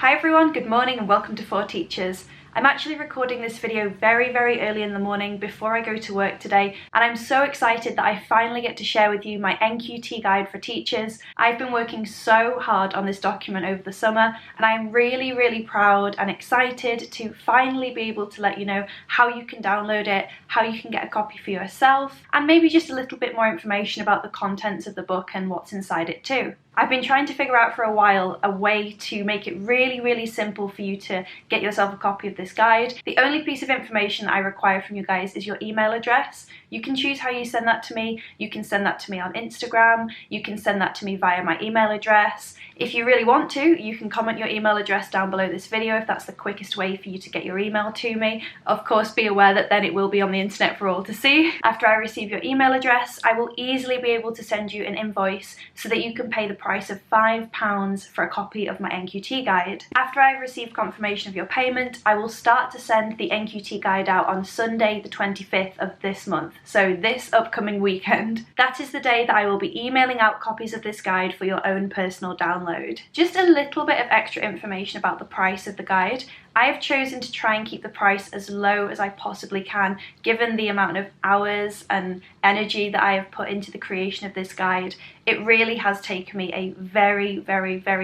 Hi everyone, good morning and welcome to For Teachers. I'm actually recording this video very early in the morning before I go to work today, and I'm so excited that I finally get to share with you my NQT guide for teachers. I've been working so hard on this document over the summer, and I'm really proud and excited to finally be able to let you know how you can download it, how you can get a copy for yourself, and maybe just a little bit more information about the contents of the book and what's inside it too. I've been trying to figure out for a while a way to make it really simple for you to get yourself a copy of this guide. The only piece of information I require from you guys is your email address. You can choose how you send that to me. You can send that to me on Instagram. You can send that to me via my email address. If you really want to, you can comment your email address down below this video if that's the quickest way for you to get your email to me. Of course, be aware that then it will be on the internet for all to see. After I receive your email address, I will easily be able to send you an invoice so that you can pay the price of £5 for a copy of my NQT guide. After I receive confirmation of your payment, I will start to send the NQT guide out on Sunday the 25th of this month, so this upcoming weekend. That is the day that I will be emailing out copies of this guide for your own personal download. Just a little bit of extra information about the price of the guide. I have chosen to try and keep the price as low as I possibly can, given the amount of hours and energy that I have put into the creation of this guide. It really has taken me a very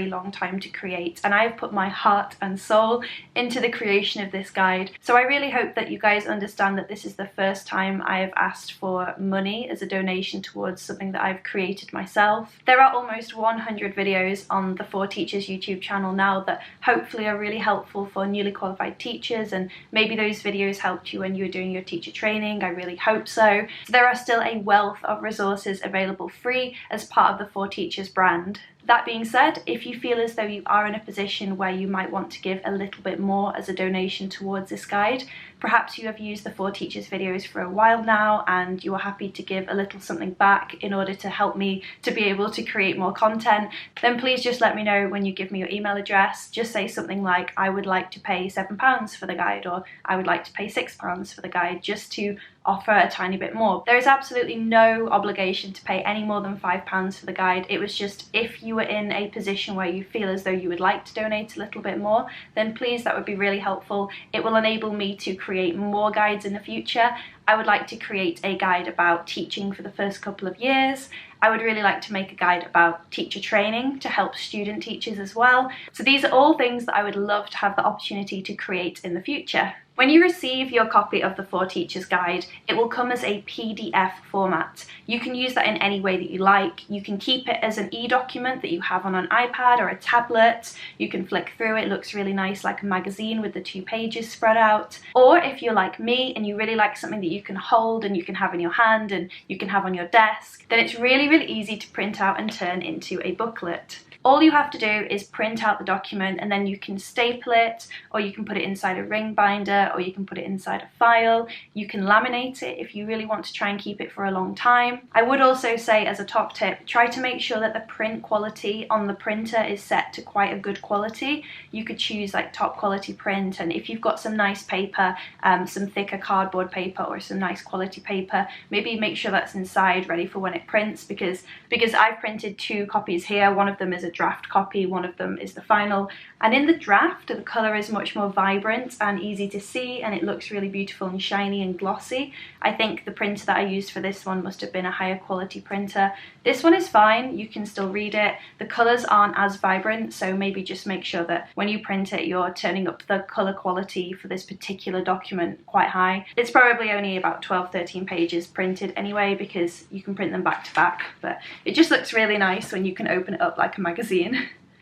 long time to create, and I have put my heart and soul into the creation of this guide. So I really hope that you guys understand that this is the first time I have asked for money as a donation towards something that I've created myself. There are almost 100 videos on the For Teachers YouTube channel now that hopefully are really helpful for newly qualified teachers, and maybe those videos helped you when you were doing your teacher training. I really hope so. So there are still a wealth of resources available free as part of the For Teachers brand. That being said, if you feel as though you are in a position where you might want to give a little bit more as a donation towards this guide, perhaps you have used the For Teachers videos for a while now and you are happy to give a little something back in order to help me to be able to create more content, then please just let me know when you give me your email address. Just say something like, I would like to pay £7 for the guide, or I would like to pay £6 for the guide, just to offer a tiny bit more. There is absolutely no obligation to pay any more than £5 for the guide. It was just, if you were in a position where you feel as though you would like to donate a little bit more, then please, that would be really helpful. It will enable me to create more guides in the future. I would like to create a guide about teaching for the first couple of years. I would really like to make a guide about teacher training to help student teachers as well. So these are all things that I would love to have the opportunity to create in the future. When you receive your copy of the For Teachers guide, it will come as a PDF format. You can use that in any way that you like. You can keep it as an e-document that you have on an iPad or a tablet. You can flick through it, looks really nice like a magazine with the 2 pages spread out. Or if you're like me and you really like something that you can hold and you can have in your hand and you can have on your desk, then it's really easy to print out and turn into a booklet. All you have to do is print out the document, and then you can staple it, or you can put it inside a ring binder, or you can put it inside a file. You can laminate it if you really want to try and keep it for a long time. I would also say, as a top tip, try to make sure that the print quality on the printer is set to quite a good quality. You could choose like top quality print, and if you've got some nice paper, some thicker cardboard paper or some nice quality paper, maybe make sure that's inside ready for when it prints, because I've printed 2 copies here. One of them is a draft copy, one of them is the final, and in the draft the colour is much more vibrant and easy to see, and it looks really beautiful and shiny and glossy. I think the printer that I used for this one must have been a higher quality printer. This one is fine, you can still read it. The colours aren't as vibrant, so maybe just make sure that when you print it you're turning up the colour quality for this particular document quite high. It's probably only about 12-13 pages printed anyway, because you can print them back to back, but it just looks really nice when you can open it up like a magazine.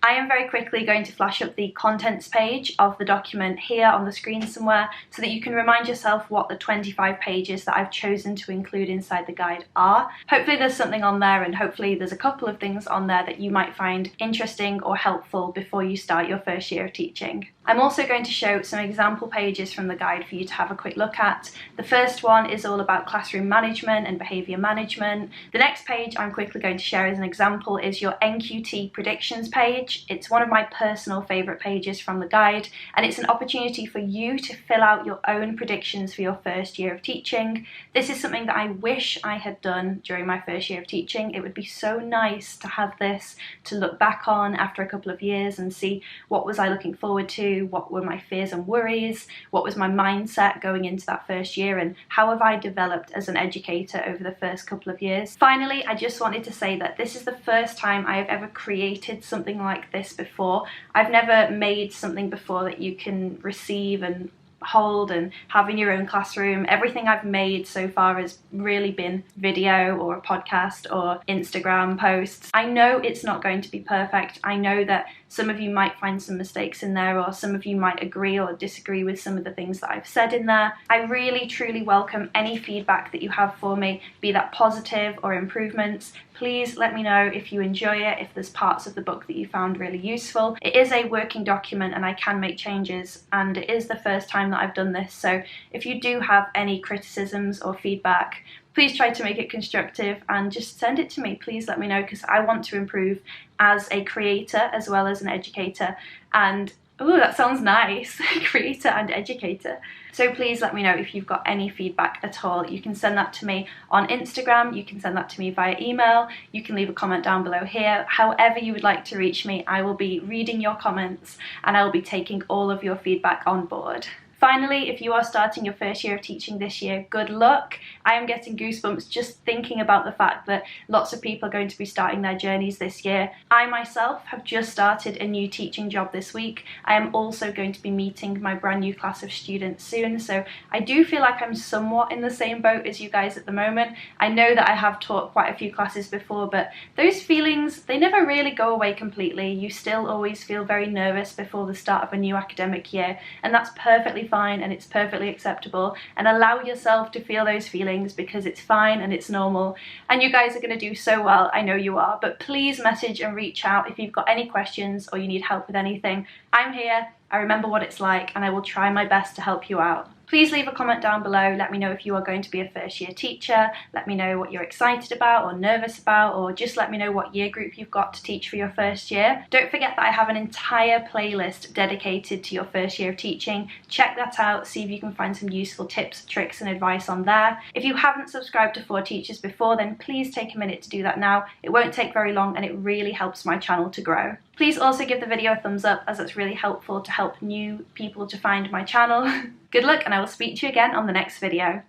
I am very quickly going to flash up the contents page of the document here on the screen somewhere, so that you can remind yourself what the 25 pages that I've chosen to include inside the guide are. Hopefully there's something on there, and hopefully there's a couple of things on there that you might find interesting or helpful before you start your first year of teaching. I'm also going to show some example pages from the guide for you to have a quick look at. The first one is all about classroom management and behaviour management. The next page I'm quickly going to share as an example is your NQT predictions page. page. It's one of my personal favourite pages from the guide, and it's an opportunity for you to fill out your own predictions for your first year of teaching. This is something that I wish I had done during my first year of teaching. It would be so nice to have this to look back on after a couple of years and see what was I looking forward to, what were my fears and worries, what was my mindset going into that first year, and how have I developed as an educator over the first couple of years. Finally, I just wanted to say that this is the first time I have ever created something like this before. I've never made something before that you can receive and hold and have in your own classroom. Everything I've made so far has really been video or a podcast or Instagram posts. I know it's not going to be perfect. I know that some of you might find some mistakes in there, or some of you might agree or disagree with some of the things that I've said in there. I really truly welcome any feedback that you have for me, be that positive or improvements. Please let me know if you enjoy it, if there's parts of the book that you found really useful. It is a working document and I can make changes, and it is the first time that I've done this, so if you do have any criticisms or feedback, please try to make it constructive and just send it to me. Please let me know, because I want to improve as a creator as well as an educator. And oh, that sounds nice, creator and educator. So please let me know if you've got any feedback at all. You can send that to me on Instagram, you can send that to me via email, you can leave a comment down below here. However you would like to reach me, I will be reading your comments and I will be taking all of your feedback on board. Finally, if you are starting your first year of teaching this year, good luck. I am getting goosebumps just thinking about the fact that lots of people are going to be starting their journeys this year. I myself have just started a new teaching job this week. I am also going to be meeting my brand new class of students soon, so I do feel like I'm somewhat in the same boat as you guys at the moment. I know that I have taught quite a few classes before, but those feelings, they never really go away completely. You still always feel very nervous before the start of a new academic year, and that's perfectly fine and it's perfectly acceptable, and allow yourself to feel those feelings because it's fine and it's normal, and you guys are going to do so well, I know you are. But please message and reach out if you've got any questions or you need help with anything. I'm here, I remember what it's like, and I will try my best to help you out. Please leave a comment down below, let me know if you are going to be a first year teacher, let me know what you're excited about or nervous about, or just let me know what year group you've got to teach for your first year. Don't forget that I have an entire playlist dedicated to your first year of teaching. Check that out, see if you can find some useful tips, tricks and advice on there. If you haven't subscribed to 4Teachers before, then please take a minute to do that now. It won't take very long and it really helps my channel to grow. Please also give the video a thumbs up, as it's really helpful to help new people to find my channel. Good luck, and I will speak to you again on the next video.